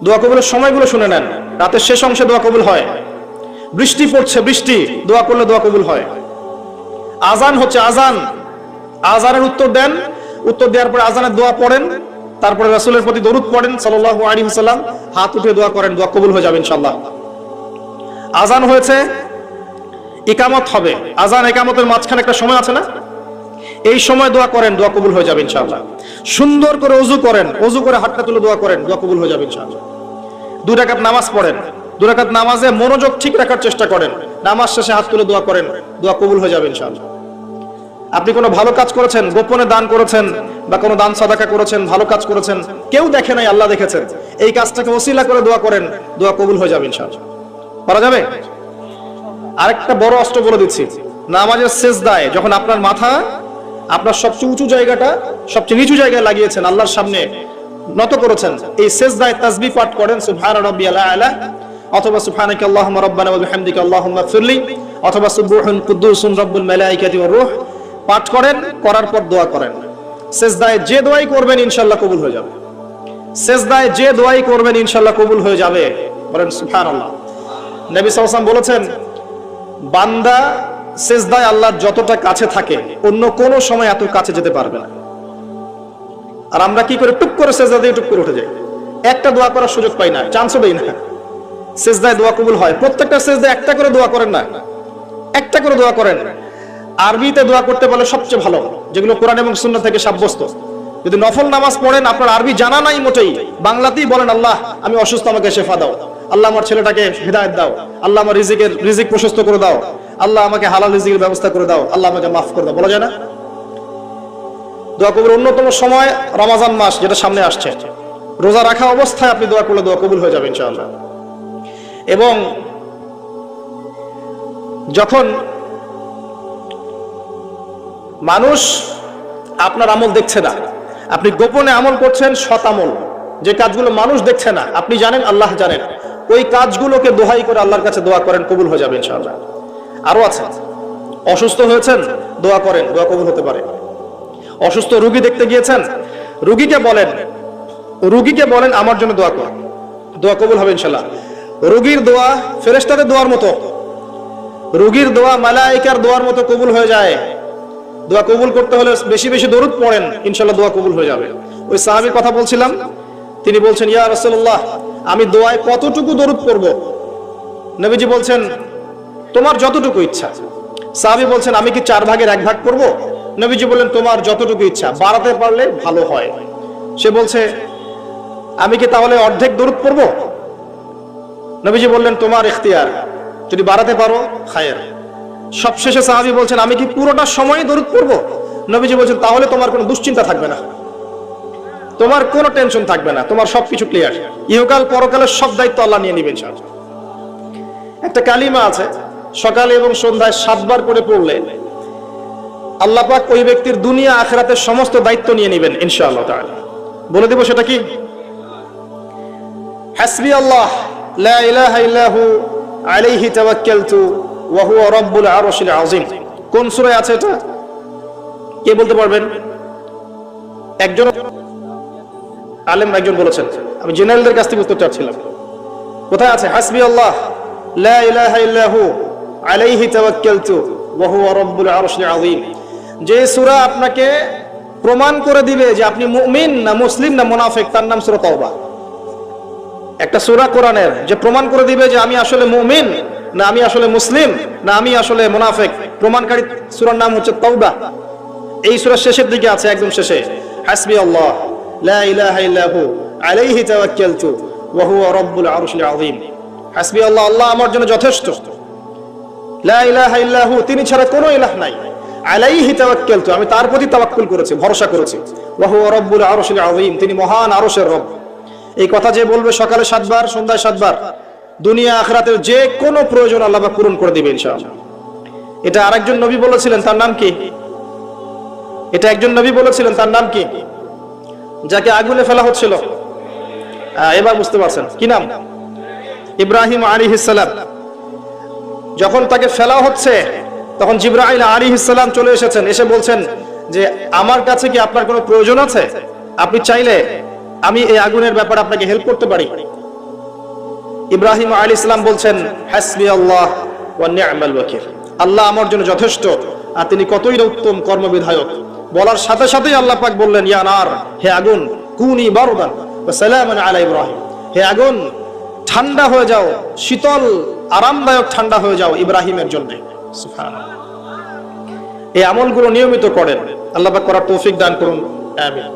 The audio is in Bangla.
দোয়া কবুলের সময়গুলো শুনে নেন। রাতের শেষ অংশে দোয়া কবুল হয়। বৃষ্টি পড়ছে, বৃষ্টি, দোয়া করলে দোয়া কবুল হয়। আজান হচ্ছে, আজানের উত্তর দেন, উত্তর দেওয়ার পরে আজানের দোয়া পড়েন, তারপরে রাসূলের প্রতি দরুদ পড়েন সাল্লাল্লাহু আলাইহি ওয়াসাল্লাম, হাত উঠিয়ে দোয়া করেন, দোয়া কবুল হয়ে যাবে ইনশাআল্লাহ। আজান হয়েছে, ইকামত হবে, আজান ইকামতের মাঝখানে একটা সময় আছে না, এই সময় দোয়া করেন, দোয়া কবুল হয়ে যাবে ইনশাআল্লাহ। সুন্দর করে ওযু করেন, ওযু করে হাতটা তুলে দোয়া করেন, দোয়া কবুল হয়ে যাবে ইনশাআল্লাহ। 2 রাকাত নামাজ পড়েন, 2 রাকাত নামাজে মনোযোগ ঠিক রাখার চেষ্টা করেন, নামাজ শেষে হাত তুলে দোয়া করেন, দোয়া কবুল হয়ে যাবে ইনশাআল্লাহ। আপনি কোনো ভালো কাজ করেছেন, গোপনে দান করেছেন বা কোনো দান সাদাকা করেছেন, ভালো কাজ করেছেন, কেউ দেখে নাই, আল্লাহ দেখেছেন, এই কাজটাকে ওসিলা করে দোয়া করেন, দোয়া কবুল হয়ে যাবে ইনশাআল্লাহ। করা যাবে? আরেকটা বড় অস্ত্র বলে দিচ্ছি, নামাজের সিজদায় যখন আপনার মাথা আপনার সবচেয়ে উঁচু জায়গাটা সবচেয়ে নিচু জায়গায় লাগিয়েছেন, আল্লাহর সামনে নত করেছেন, এই সিজদায় তাসবিহ পাঠ করেন, সুবহানা রাব্বিয়াল আ'লা, অথবা সুবহানাকা আল্লাহুম্মা রাব্বানা ওয়া বিহামদিকা আল্লাহুম্মা ইগফিরলি, অথবা সুবহুন কুদ্দুসুন রাব্বুল মালাইকাতি ওয়ার রূহ পাঠ করেন, করার পর দোয়া করেন। সিজদায় যে দোয়াই করবেন ইনশাআল্লাহ কবুল হয়ে যাবে। সিজদায় যে দোয়াই করবেন ইনশাআল্লাহ কবুল হয়ে যাবে, বলেন সুবহানাল্লাহ। নবী সাল্লাল্লাহু আলাইহি ওয়াসাল্লাম বলেছেন, বান্দা সিজদায় আল্লাহর যতটা কাছে থাকে অন্য কোনো সময় এত কাছে যেতে পারবে না। আর আমরা কি করে টুক করে সিজদা দিয়ে টুক করে উঠে যাই, একটা দোয়া করার সুযোগ পাই না, চান্সও দেই না। সিজদায় দোয়া কবুল হয়, প্রত্যেকটা সিজদায় একটা করে দোয়া করেন না, একটা করে দোয়া করেন। আরবিতে দোয়া করতে পারলে সবচেয়ে ভালো, যেগুলো কোরআন এবং সুন্নাহ থেকে সাব্যস্ত। যদি নফল নামাজ পড়েন, আপনার আরবি জানা নাই মোটেই, বাংলাতেই বলেন, আল্লাহ আমি অসুস্থ, আমাকে শেফা দাও, আল্লাহ আমার ছেলেটাকে হিদায়াত দাও, আল্লাহ আমার রিজিক প্রশস্ত করে দাও, আল্লাহ আমাকে হালাল রিজিকের ব্যবস্থা করে দাও, আল্লাহ আমাকে মাফ করে দাও, বলা যায় না? দোয়া কবুলের অন্যতম সময় রমজান মাস, যেটা সামনে আসছে, রোজা রাখা অবস্থায় আপনি দোয়া করলে দোয়া কবুল হয়ে যাবে ইনশাআল্লাহ। এবং যখন মানুষ আপনার আমল দেখছে না, আপনি গোপনে আমল করছেন, সৎ আমল, যে কাজগুলো মানুষ দেখছে না, আপনি জানেন, আল্লাহ জানেন, ওই কাজগুলোকে দোহাই করে আল্লাহর কাছে দোয়া করেন, কবুল হয়ে যাবে ইনশাআল্লাহ। আরো আছে, অসুস্থ হয়েছেন, দোয়া করেন, দোয়া কবুল হতে পারে। অসুস্থ রোগী দেখতে গিয়েছেন, রোগীকে বলেন আমার জন্য দোয়া কর, দোয়া কবুল হবে ইনশাআল্লাহ। রোগীর দোয়া ফেরেশতাদের দোয়ার মতো, রোগীর দোয়া মালায়েকার দোয়ার মতো কবুল হয়ে যায়। দোয়া কবুল করতে হলে বেশি বেশি দরুদ পড়েন, ইনশাআল্লাহ দোয়া কবুল হয়ে যাবে। ওই সাহাবীর কথা বলছিলাম, তিনি বলছেন, ইয়া রাসূলুল্লাহ, আমি দোয়ায় কতটুকু দরুদ পড়ব? নবীজি বলছেন, তোমার যতটুকু ইচ্ছা। সাহাবী বলছেন, আমি কি 4 ভাগের 1 ভাগ করব? নবীজি বললেন, তোমার যতটুকু ইচ্ছা, বাড়াতে পারলে ভালো হয়। সে বলছে, আমি কি তাহলে অর্ধেক দরুদ পড়ব? নবীজি বললেন, তোমার ইখতিয়ার, যদি বাড়াতে পারো খায়ের। সবশেষে সাহাবী বলছেন, আমি কি পুরোটা সময় দরুদ পড়ব? নবীজি বলছেন, তাহলে তোমার কোনো দুশ্চিন্তা থাকবে না, তোমার কোনো টেনশন থাকবে না, তোমার সবকিছু ক্লিয়ার, ইহকাল পরকালের সব দায়িত্ব আল্লাহ নিয়ে নেবেন। একটা কালিমা আছে, সকালে এবং সন্ধ্যায় 7 বার করে পড়লে আল্লাহ পাক ওই ব্যক্তির দুনিয়া আখিরাতের সমস্ত দায়িত্ব নিয়ে নেবেন ইনশাআল্লাহ তাআলা। বলে দেব সেটা কি? হাসবি আল্লাহ লা ইলাহা ইল্লাহু আলাইহি তাওয়াক্কালতু ওয়া হুয়া রাব্বুল আরশিল আযীম। কোন সূরায় আছে এটা? কে বলতে পারবেন? একজন আলেম একজন বলেছেন, আমি জেনারেলদের কাছ থেকে উত্তর চাচ্ছিলাম। কোথায় আছে? হাসবি আল্লাহ লা ইলাহা ইল্লাহু আলাইহি তাওয়াক্কালতু ওয়া হুয়া রাব্বুল আরশিল আযীম। যে সূরা আপনাকে প্রমাণ করে দিবে যে আপনি মুমিন না মুসলিম না মুনাফিক, তার নাম সূরা তাওবা। একটা সূরা কোরআনের যে প্রমাণ করে দিবে যে আমি আসলে মুমিন না আমি আসলে মুসলিম না আমি আসলে মুনাফিক, প্রমাণকারী সূরার নাম হচ্ছে তাওবা। এই সূরার শেষের দিকে আছে, একদম শেষে, হাসবি আল্লাহ লা ইলাহা ইল্লাহু আলাইহি তাওয়াক্কালতু ওয়া হুয়া রাব্বুল আরশিল আযীম। হাসবি আল্লাহ, আল্লাহ আমার জন্য যথেষ্ট, লা ইলাহা ইল্লাহু, তিনি ছাড়া কোনো ইলাহ নাই, আলাইহি তাওয়াক্কালতু, আমি তার প্রতি তাওয়াক্কুল করেছি, ভরসা করেছি, ওয়া হুয়া রাব্বুল আরশিল আযীম, তিনি মহান আরশের রব। এই কথা যে বলবে সকালে 7 বার, সন্ধ্যায় 7 বার, দুনিয়া আখিরাতের যে কোনো প্রয়োজন আল্লাহ পাক পূরণ করে দিবে ইনশাআল্লাহ। এটা আরেকজন নবী বলেছিলেন, তার নাম কি? এটা একজন নবী বলেছিলেন, তার নাম কি? যাকে আগুনে ফেলা হচ্ছিল, এবার বুঝতে পারছেন কি নাম? ইব্রাহিম আলাইহিস সালাম। যখন তাকে ফেলা হচ্ছে তখন জিবরাইল আলাইহিস সালাম চলে এসেছেন, এসে বলছেন যে আমার কাছে কি আপনার কোনো প্রয়োজন আছে? আপনি চাইলে আমি এই আগুনের ব্যাপারে আপনাকে হেল্প করতে পারি। ইব্রাহিম আলাইহিস সালাম বলছেন হাসবি আল্লাহ ওয়া নি'মাল ওয়াকিল, আল্লাহ আমার জন্য যথেষ্ট আর তিনি কতই না উত্তম কর্মবিধায়ক। বলার সাথে সাথেই আল্লাহ পাক বললেন ইয়া নার, হে আগুন, কুনি বারদান ওয়া সালামান আলা ইব্রাহিম, হে আগুন ঠান্ডা হয়ে যাও, শীতল আরামদায়ক ঠান্ডা হয়ে যাও ইব্রাহিমের জন্য। সুবহানাল্লাহ। এই আমলগুলো নিয়মিত করেন, আল্লাহ পাক করার তৌফিক দান করুন, আমিন।